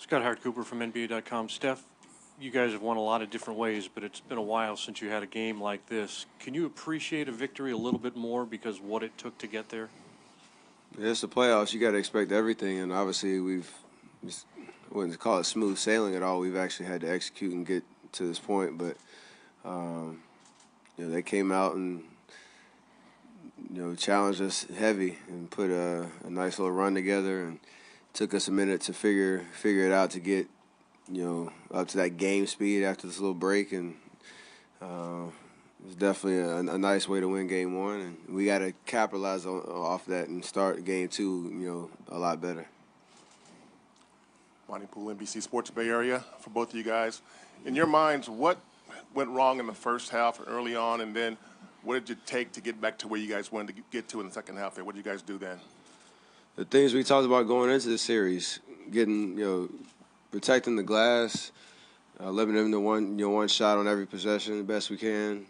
Scott Howard Cooper from NBA.com. Steph, you guys have won a lot of different ways, but it's been a while since you had a game like this. Can you appreciate a victory a little bit more because of what it took to get there? Yeah, it's the playoffs. You got to expect everything, and obviously I wouldn't call it smooth sailing at all. We've actually had to execute and get to this point, but they came out and challenged us heavy and put a nice little run together, and took us a minute to figure it out to get up to that game speed after this little break, and it's definitely a nice way to win game one, and we got to capitalize off that and start game two a lot better. Monty Poole, NBC Sports Bay Area, for both of you guys. In your minds, what went wrong in the first half early on, and then what did it take to get back to where you guys wanted to get to in the second half there? What did you guys do then? The things we talked about going into the series, protecting the glass, limiting them to one shot on every possession the best we can,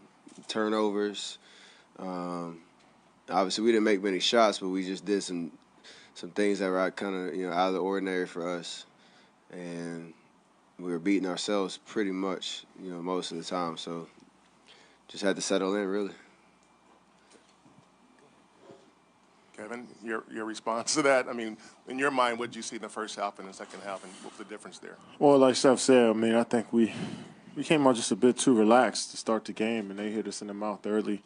turnovers. Obviously, we didn't make many shots, but we just did some things that were kind of out of the ordinary for us, and we were beating ourselves pretty much most of the time. So just had to settle in, really. Kevin, your response to that? I mean, in your mind, what did you see in the first half and the second half, and what was the difference there? Well, like Steph said, I mean, I think we came out just a bit too relaxed to start the game, and they hit us in the mouth early.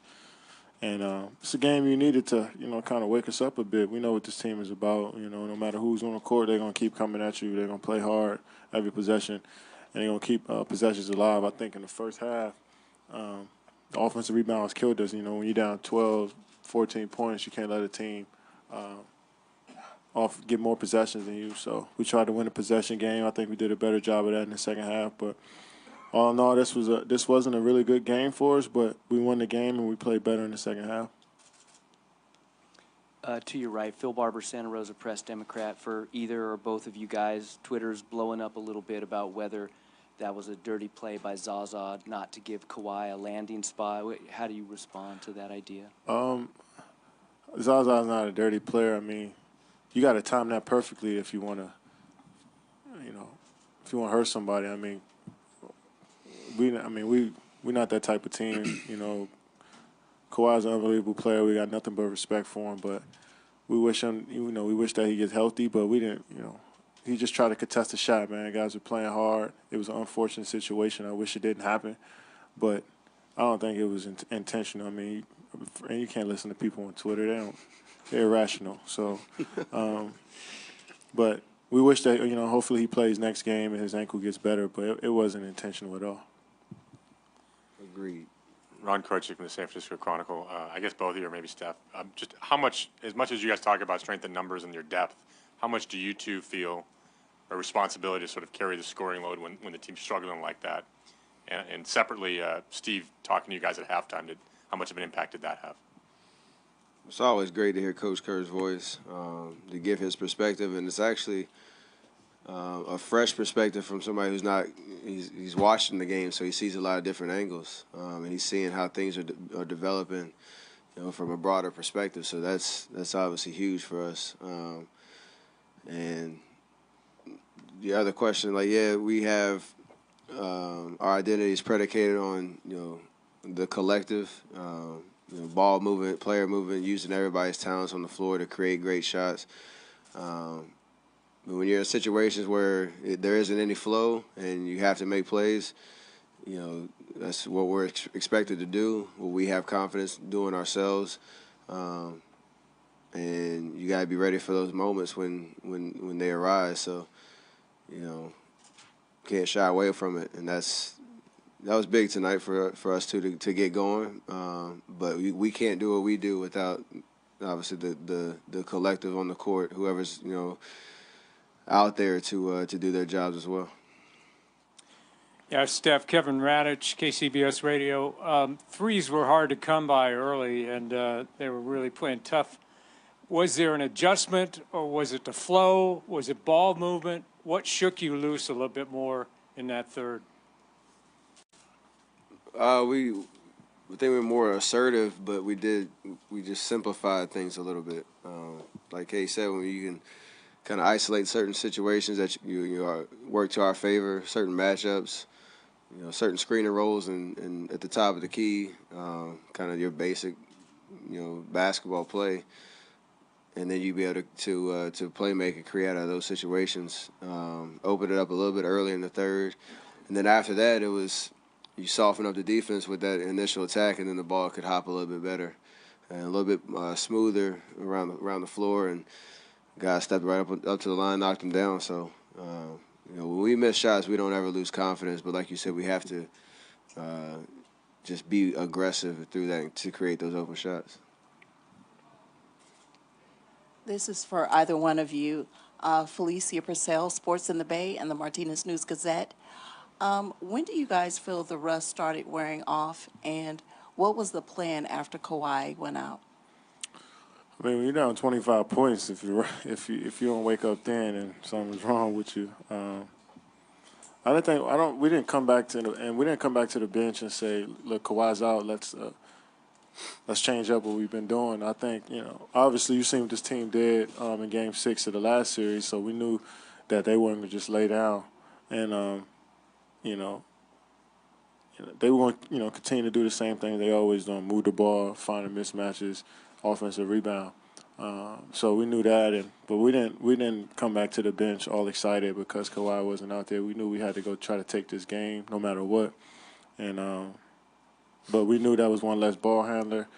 And it's a game you needed to, kind of wake us up a bit. We know what this team is about. No matter who's on the court, they're going to keep coming at you. They're going to play hard every possession, and they're going to keep possessions alive. I think in the first half, the offensive rebounds killed us. When you're down 12, 14 points, you can't let a team get more possessions than you. So we tried to win a possession game. I think we did a better job of that in the second half. But all in all, this wasn't a really good game for us, but we won the game and we played better in the second half. To your right, Phil Barber, Santa Rosa Press Democrat. For either or both of you guys, Twitter's blowing up a little bit about whether that was a dirty play by Zaza not to give Kawhi a landing spot. How do you respond to that idea? Zaza's not a dirty player. I mean, you got to time that perfectly if you want to, if you want to hurt somebody. I mean, we're not that type of team. Kawhi's an unbelievable player. We got nothing but respect for him, but we wish him, we wish that he gets healthy, but we didn't, he just tried to contest the shot, man. Guys were playing hard. It was an unfortunate situation. I wish it didn't happen, but I don't think it was intentional. I mean, and you can't listen to people on Twitter. They're irrational. So, but we wish that, hopefully he plays next game and his ankle gets better, but it wasn't intentional at all. Agreed. Ron Krochik from the San Francisco Chronicle. I guess both of you, or maybe Steph. Just how much, as much as you guys talk about strength in numbers and your depth, how much do you two feel a responsibility to sort of carry the scoring load when the team's struggling like that? And separately, Steve, talking to you guys at halftime, how much of an impact did that have? It's always great to hear Coach Kerr's voice, to give his perspective, and it's actually a fresh perspective from somebody who's not he's watching the game, so he sees a lot of different angles, and he's seeing how things are developing, from a broader perspective. So that's obviously huge for us. And the other question, we have our identity is predicated on the collective, ball movement, player movement, using everybody's talents on the floor to create great shots. But when you're in situations where there isn't any flow and you have to make plays, that's what we're expected to do, what we have confidence doing ourselves. And you got to be ready for those moments when they arise. So, can't shy away from it. And that was big tonight for us to get going. But we can't do what we do without, obviously, the collective on the court, whoever's, out there to do their jobs as well. Yeah, Steph, Kevin Radich, KCBS Radio. Threes were hard to come by early, and they were really playing tough. Was there an adjustment, or was it the flow? Was it ball movement? What shook you loose a little bit more in that third? We think we were more assertive, but we just simplified things a little bit. Like Kay said, when you can kind of isolate certain situations that work to our favor, certain matchups, certain screening roles and at the top of the key, kind of your basic, basketball play. And then you be able to play make and create out of those situations. Open it up a little bit early in the third. And then after that, it was you soften up the defense with that initial attack, and then the ball could hop a little bit better and a little bit smoother around the floor. And guys stepped right up to the line, knocked him down. So, when we miss shots, we don't ever lose confidence. But like you said, we have to just be aggressive through that to create those open shots. This is for either one of you. Felicia Purcell, Sports in the Bay, and the Martinez News-Gazette. When do you guys feel the rust started wearing off, and what was the plan after Kawhi went out? I mean, when you're down 25 points, if you don't wake up then, and something's wrong with you. We didn't come back to the bench and say, look, Kawhi's out. Let's change up what we've been doing. I think, obviously you've seen what this team did in Game 6 of the last series, so we knew that they weren't going to just lay down. And, they were going to, continue to do the same thing they always do, move the ball, find the mismatches, offensive rebound. So we knew that, but we didn't come back to the bench all excited because Kawhi wasn't out there. We knew we had to go try to take this game no matter what. And but we knew that was one less ball handler.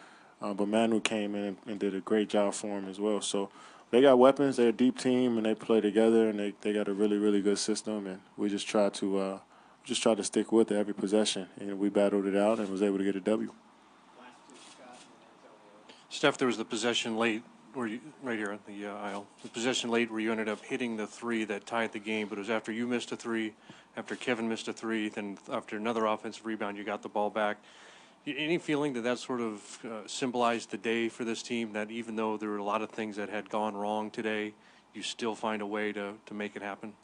But Manu came in and did a great job for him as well. So they got weapons. They're a deep team, and they play together, and they got a really, really good system. And we just tried to stick with it every possession, and we battled it out and was able to get a W. Steph, there was the possession late right here on the aisle, the possession late where you ended up hitting the three that tied the game, but it was after you missed a three, after Kevin missed a three, then after another offensive rebound, you got the ball back. Any feeling that sort of symbolized the day for this team, that even though there were a lot of things that had gone wrong today, you still find a way to make it happen?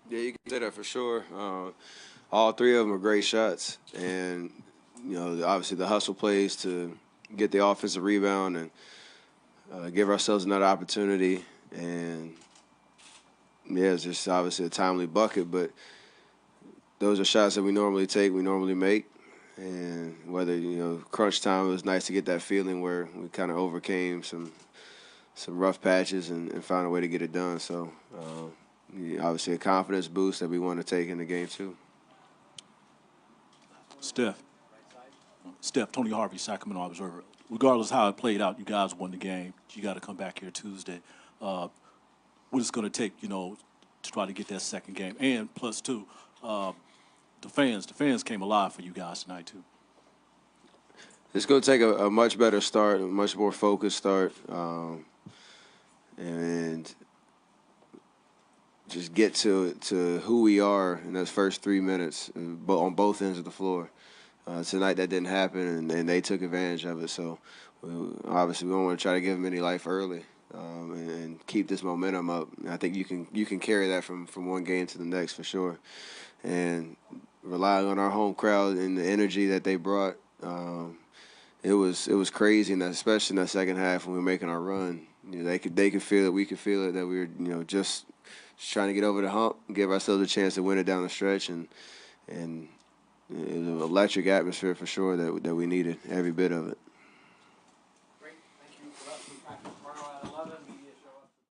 Yeah, you can say that for sure. All three of them are great shots. And, obviously the hustle plays to get the offensive rebound and give ourselves another opportunity. And, yeah, it's just obviously a timely bucket. But those are shots that we normally take, we normally make. And whether, crunch time, it was nice to get that feeling where we kind of overcame some rough patches and found a way to get it done. So, obviously a confidence boost that we want to take into game 2. Steph, Tony Harvey, Sacramento Observer. Regardless of how it played out, you guys won the game. You got to come back here Tuesday. What it's going to take, to try to get that second game. And plus, too, the fans came alive for you guys tonight, too. It's going to take a much better start, a much more focused start, and just get to who we are in those first 3 minutes on both ends of the floor. Tonight that didn't happen, and they took advantage of it. So obviously we don't want to try to give them any life early and keep this momentum up. I think you can carry that from one game to the next for sure. And relying on our home crowd and the energy that they brought, it was crazy, and especially in that second half when we were making our run. They could feel it, we could feel it, that we were just trying to get over the hump, give ourselves a chance to win it down the stretch, and it was an electric atmosphere for sure that we needed, every bit of it.